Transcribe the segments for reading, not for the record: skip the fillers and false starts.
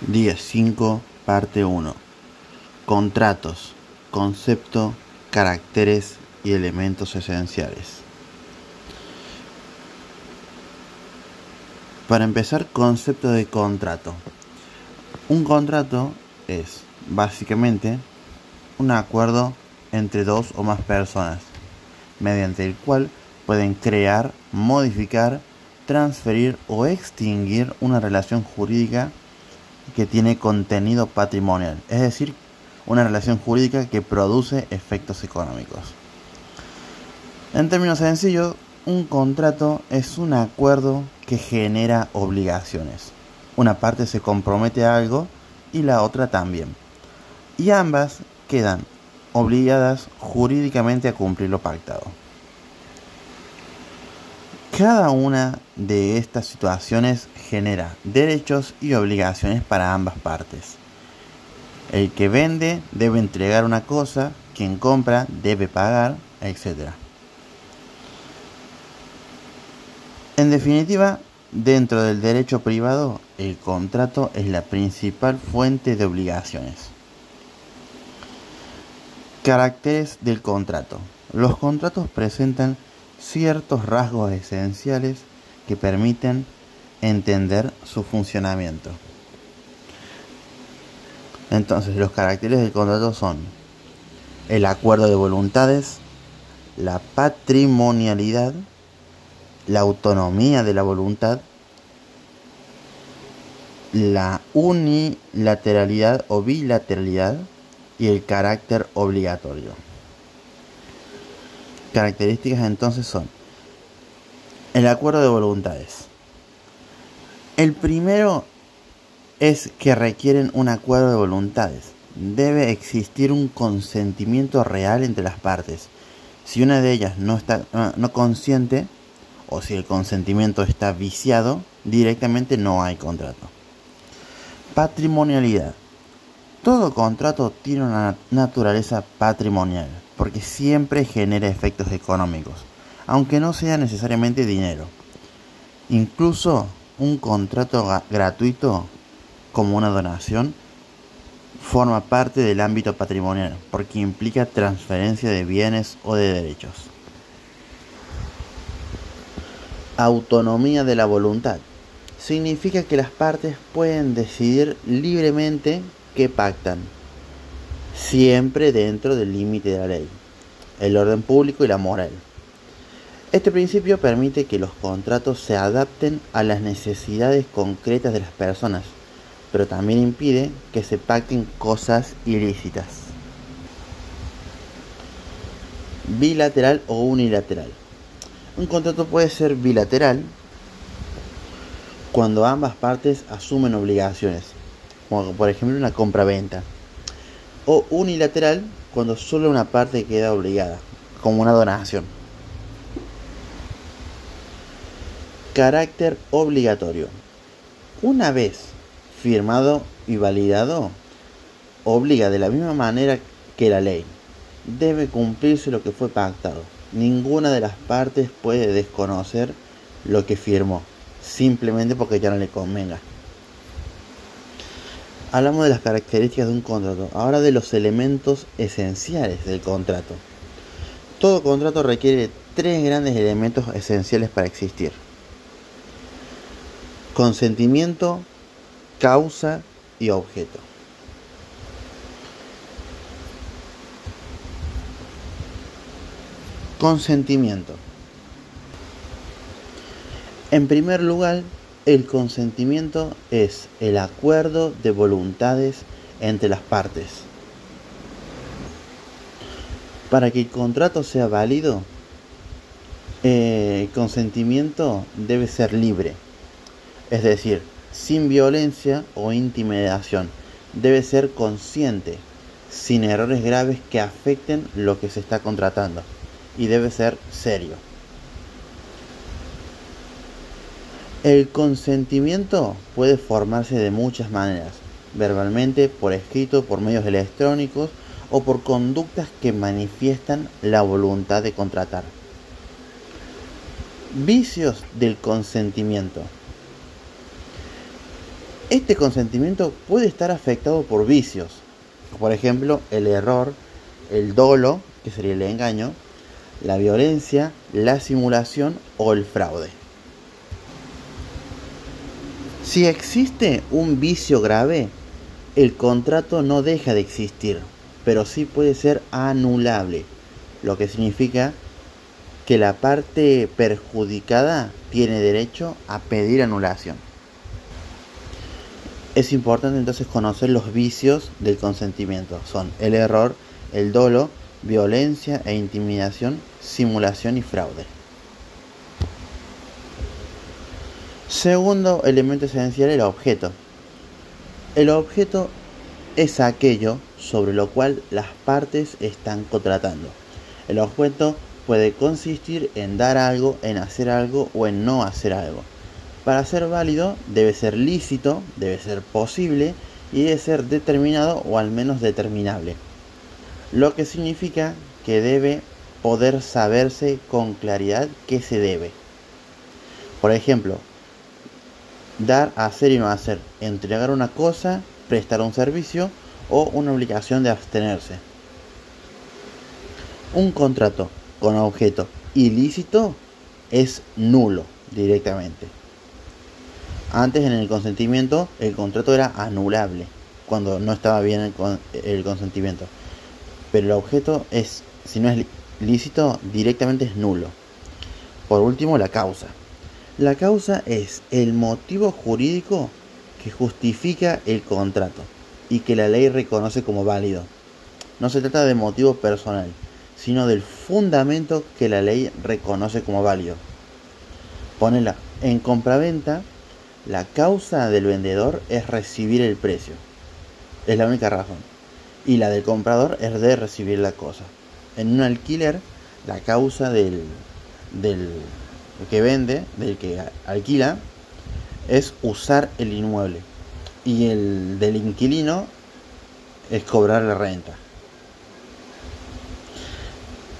Día 5, parte 1. Contratos, concepto, caracteres y elementos esenciales. Para empezar, concepto de contrato. Un contrato es, básicamente, un acuerdo entre dos o más personas, mediante el cual pueden crear, modificar, transferir o extinguir una relación jurídica que tiene contenido patrimonial, es decir, una relación jurídica que produce efectos económicos. En términos sencillos, un contrato es un acuerdo que genera obligaciones. Una parte se compromete a algo y la otra también, y ambas quedan obligadas jurídicamente a cumplir lo pactado. Cada una de estas situaciones genera derechos y obligaciones para ambas partes. El que vende debe entregar una cosa, quien compra debe pagar, etc. En definitiva, dentro del derecho privado, el contrato es la principal fuente de obligaciones. Caracteres del contrato. Los contratos presentan ciertos rasgos esenciales que permiten entender su funcionamiento. Entonces, los caracteres del contrato son el acuerdo de voluntades, la patrimonialidad, la autonomía de la voluntad, la unilateralidad o bilateralidad y el carácter obligatorio. Características entonces son el acuerdo de voluntades. El primero es que requieren un acuerdo de voluntades. Debe existir un consentimiento real entre las partes. Si una de ellas no consiente, o si el consentimiento está viciado, directamente no hay contrato. Patrimonialidad. Todo contrato tiene una naturaleza patrimonial, porque siempre genera efectos económicos, aunque no sea necesariamente dinero. Incluso un contrato gratuito, como una donación, forma parte del ámbito patrimonial, porque implica transferencia de bienes o de derechos. Autonomía de la voluntad. Significa que las partes pueden decidir libremente qué pactan, siempre dentro del límite de la ley, el orden público y la moral. Este principio permite que los contratos se adapten a las necesidades concretas de las personas, pero también impide que se pacten cosas ilícitas. Bilateral o unilateral. Un contrato puede ser bilateral cuando ambas partes asumen obligaciones, como por ejemplo una compra-venta, o unilateral cuando solo una parte queda obligada, como una donación. Carácter obligatorio. Una vez firmado y validado, obliga de la misma manera que la ley. Debe cumplirse lo que fue pactado. Ninguna de las partes puede desconocer lo que firmó, simplemente porque ya no le convenga. Hablamos de las características de un contrato, ahora de los elementos esenciales del contrato. Todo contrato requiere 3 grandes elementos esenciales para existir: consentimiento, causa y objeto. Consentimiento. En primer lugar, el consentimiento es el acuerdo de voluntades entre las partes. Para que el contrato sea válido, el consentimiento debe ser libre, es decir, sin violencia o intimidación. Debe ser consciente, sin errores graves que afecten lo que se está contratando, y debe ser serio. El consentimiento puede formarse de muchas maneras: verbalmente, por escrito, por medios electrónicos o por conductas que manifiestan la voluntad de contratar. Vicios del consentimiento. Este consentimiento puede estar afectado por vicios, por ejemplo, el error, el dolo, que sería el engaño, la violencia, la simulación o el fraude. Si existe un vicio grave, el contrato no deja de existir, pero sí puede ser anulable, lo que significa que la parte perjudicada tiene derecho a pedir anulación. Es importante entonces conocer los vicios del consentimiento. Son el error, el dolo, violencia e intimidación, simulación y fraude. Segundo elemento esencial, el objeto. El objeto es aquello sobre lo cual las partes están contratando. El objeto puede consistir en dar algo, en hacer algo o en no hacer algo. Para ser válido debe ser lícito, debe ser posible y debe ser determinado o al menos determinable. Lo que significa que debe poder saberse con claridad qué se debe. Por ejemplo, dar, hacer y no hacer, entregar una cosa, prestar un servicio o una obligación de abstenerse. Un contrato con objeto ilícito es nulo directamente. Antes, en el consentimiento, el contrato era anulable cuando no estaba bien el consentimiento. Pero el objeto si no es lícito, directamente es nulo. Por último, la causa. La causa es el motivo jurídico que justifica el contrato y que la ley reconoce como válido. No se trata de motivo personal, sino del fundamento que la ley reconoce como válido. Ponela en compraventa. La causa del vendedor es recibir el precio. Es la única razón. Y la del comprador es de recibir la cosa. En un alquiler, la causa del que vende, del que alquila, es usar el inmueble. Y el del inquilino es cobrar la renta.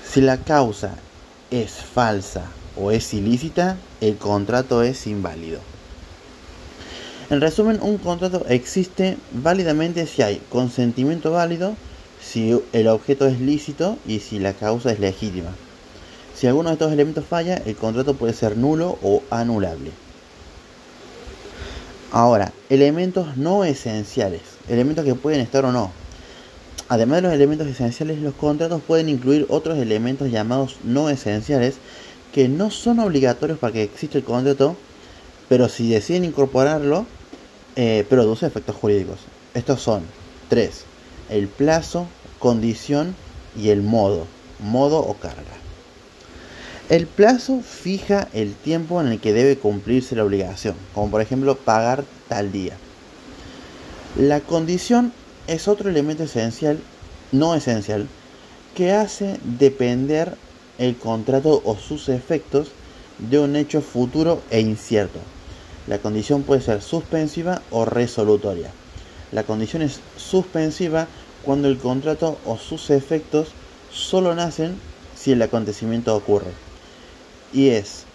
Si la causa es falsa o es ilícita, el contrato es inválido. En resumen, un contrato existe válidamente si hay consentimiento válido, si el objeto es lícito y si la causa es legítima. Si alguno de estos elementos falla, el contrato puede ser nulo o anulable. Ahora, elementos no esenciales, elementos que pueden estar o no. Además de los elementos esenciales, los contratos pueden incluir otros elementos llamados no esenciales que no son obligatorios para que exista el contrato, pero si deciden incorporarlo, produce efectos jurídicos. Estos son 3: el plazo, condición y el modo o carga. El plazo fija el tiempo en el que debe cumplirse la obligación, como por ejemplo pagar tal día. La condición es otro elemento esencial, no esencial, que hace depender el contrato o sus efectos de un hecho futuro e incierto. La condición puede ser suspensiva o resolutoria. La condición es suspensiva cuando el contrato o sus efectos solo nacen si el acontecimiento ocurre. Y es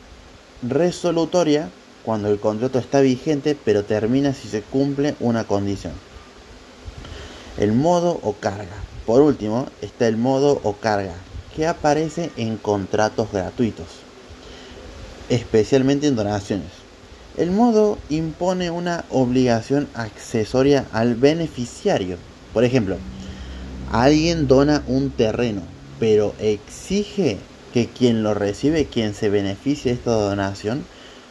resolutoria cuando el contrato está vigente pero termina si se cumple una condición. El modo o carga. Por último, está el modo o carga, que aparece en contratos gratuitos, especialmente en donaciones. El modo impone una obligación accesoria al beneficiario. Por ejemplo, alguien dona un terreno, pero exige que quien lo recibe, quien se beneficie de esta donación,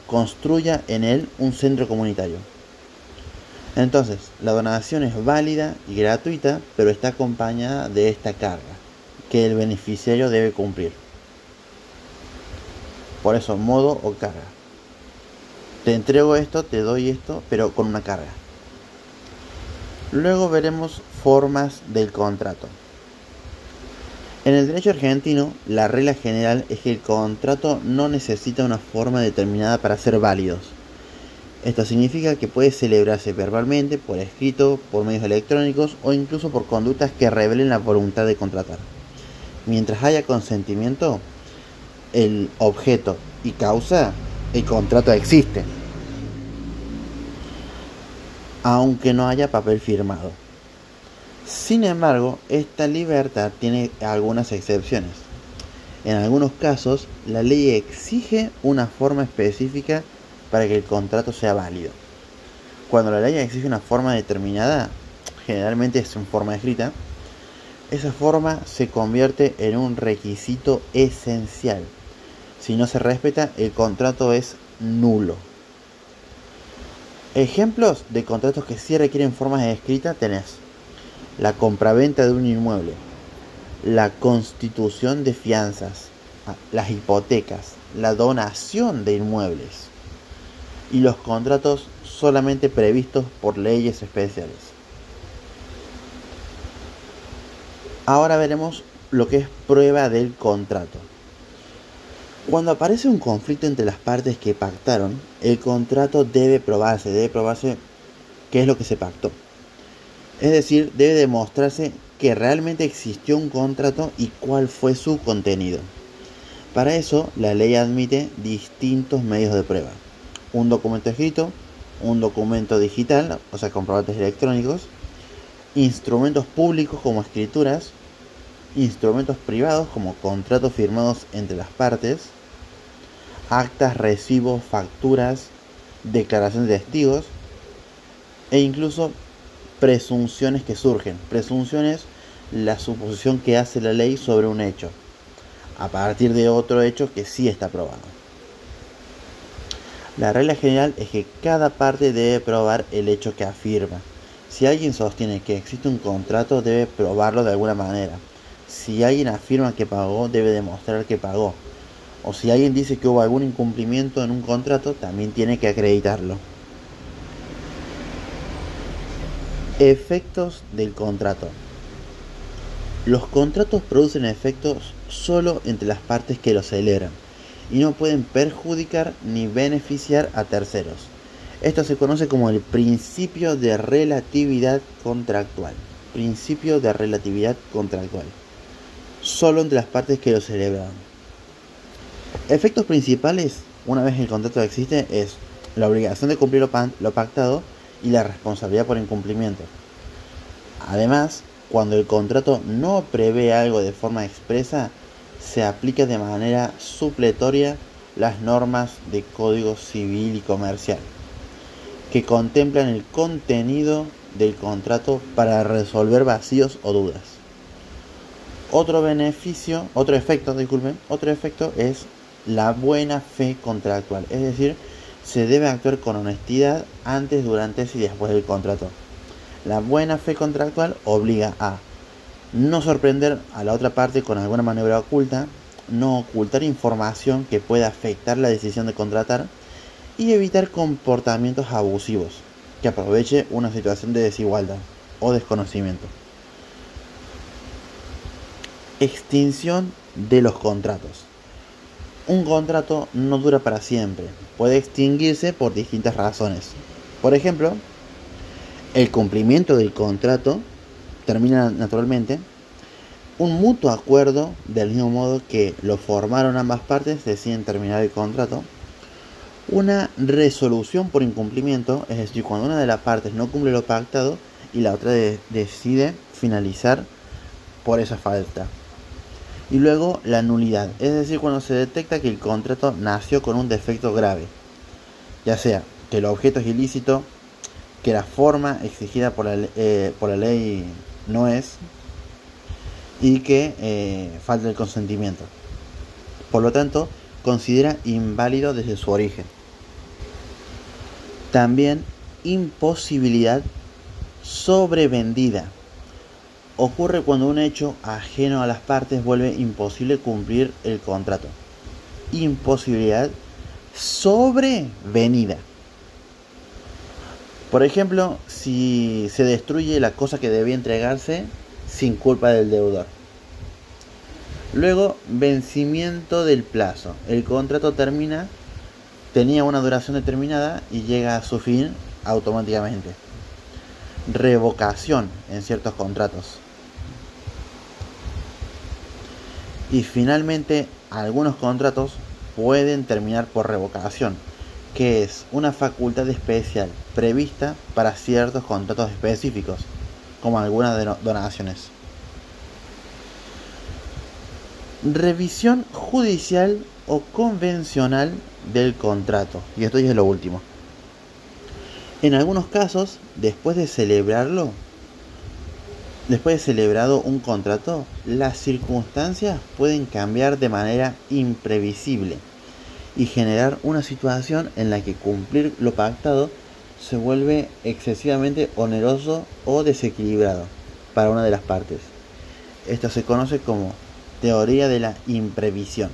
construya en él un centro comunitario. Entonces, la donación es válida y gratuita, pero está acompañada de esta carga que el beneficiario debe cumplir. Por eso, modo o carga. Te entrego esto, te doy esto, pero con una carga. Luego veremos formas del contrato. En el derecho argentino, la regla general es que el contrato no necesita una forma determinada para ser válidos. Esto significa que puede celebrarse verbalmente, por escrito, por medios electrónicos o incluso por conductas que revelen la voluntad de contratar. Mientras haya consentimiento, el objeto y causa, el contrato existe. aunque no haya papel firmado. Sin embargo, esta libertad tiene algunas excepciones. En algunos casos, la ley exige una forma específica para que el contrato sea válido. Cuando la ley exige una forma determinada, generalmente es en forma escrita, esa forma se convierte en un requisito esencial. Si no se respeta, el contrato es nulo. Ejemplos de contratos que sí requieren formas escritas tenés: la compraventa de un inmueble, la constitución de fianzas, las hipotecas, la donación de inmuebles y los contratos solamente previstos por leyes especiales. Ahora veremos lo que es prueba del contrato. Cuando aparece un conflicto entre las partes que pactaron, el contrato debe probarse qué es lo que se pactó. Es decir, debe demostrarse que realmente existió un contrato y cuál fue su contenido. Para eso, la ley admite distintos medios de prueba: un documento escrito, un documento digital, o sea, comprobantes electrónicos, instrumentos públicos como escrituras, instrumentos privados como contratos firmados entre las partes, actas, recibos, facturas, declaraciones de testigos e incluso presunciones que surgen. Presunciones, la suposición que hace la ley sobre un hecho a partir de otro hecho que sí está probado. La regla general es que cada parte debe probar el hecho que afirma. Si alguien sostiene que existe un contrato, debe probarlo de alguna manera. Si alguien afirma que pagó, debe demostrar que pagó. O si alguien dice que hubo algún incumplimiento en un contrato, también tiene que acreditarlo. Efectos del contrato. Los contratos producen efectos solo entre las partes que los celebran y no pueden perjudicar ni beneficiar a terceros. Esto se conoce como el principio de relatividad contractual. Principio de relatividad contractual. Solo entre las partes que lo celebran. Efectos principales, una vez el contrato existe, es la obligación de cumplir lo pactado y la responsabilidad por incumplimiento. Además, cuando el contrato no prevé algo de forma expresa, se aplica de manera supletoria las normas de Código Civil y Comercial, que contemplan el contenido del contrato para resolver vacíos o dudas. Otro efecto es la buena fe contractual, es decir, se debe actuar con honestidad antes, durante y después del contrato. La buena fe contractual obliga a no sorprender a la otra parte con alguna maniobra oculta, no ocultar información que pueda afectar la decisión de contratar y evitar comportamientos abusivos que aproveche una situación de desigualdad o desconocimiento. Extinción de los contratos. Un contrato no dura para siempre, puede extinguirse por distintas razones. Por ejemplo, el cumplimiento del contrato termina naturalmente. Un mutuo acuerdo, del mismo modo que lo formaron ambas partes, deciden terminar el contrato. Una resolución por incumplimiento, es decir, cuando una de las partes no cumple lo pactado y la otra decide finalizar por esa falta. Y luego la nulidad, es decir, cuando se detecta que el contrato nació con un defecto grave, ya sea que el objeto es ilícito, que la forma exigida por la ley no es, y que falta el consentimiento. Por lo tanto, considera inválido desde su origen. También imposibilidad sobrevendida. Ocurre cuando un hecho ajeno a las partes vuelve imposible cumplir el contrato. Imposibilidad sobrevenida. Por ejemplo, si se destruye la cosa que debía entregarse sin culpa del deudor. Luego, vencimiento del plazo. El contrato tenía una duración determinada y llega a su fin automáticamente. Revocación en ciertos contratos. Y finalmente, algunos contratos pueden terminar por revocación, que es una facultad especial prevista para ciertos contratos específicos, como algunas donaciones. Revisión judicial o convencional del contrato. Y esto ya es lo último. En algunos casos, después de celebrado un contrato, las circunstancias pueden cambiar de manera imprevisible y generar una situación en la que cumplir lo pactado se vuelve excesivamente oneroso o desequilibrado para una de las partes. Esto se conoce como teoría de la imprevisión.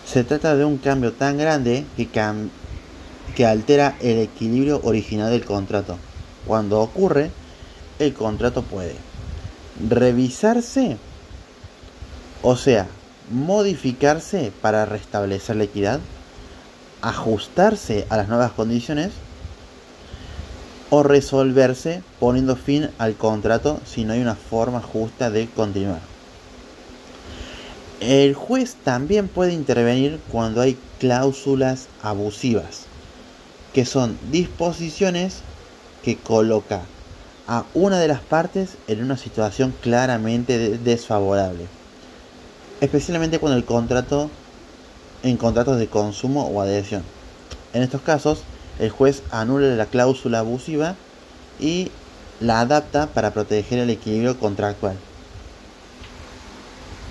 Se trata de un cambio tan grande que altera el equilibrio original del contrato. Cuando ocurre, el contrato puede revisarse, o sea, modificarse para restablecer la equidad, ajustarse a las nuevas condiciones o resolverse poniendo fin al contrato si no hay una forma justa de continuar. El juez también puede intervenir cuando hay cláusulas abusivas, que son disposiciones que coloca a una de las partes en una situación claramente desfavorable, especialmente cuando en contratos de consumo o adhesión. En estos casos, el juez anula la cláusula abusiva y la adapta para proteger el equilibrio contractual.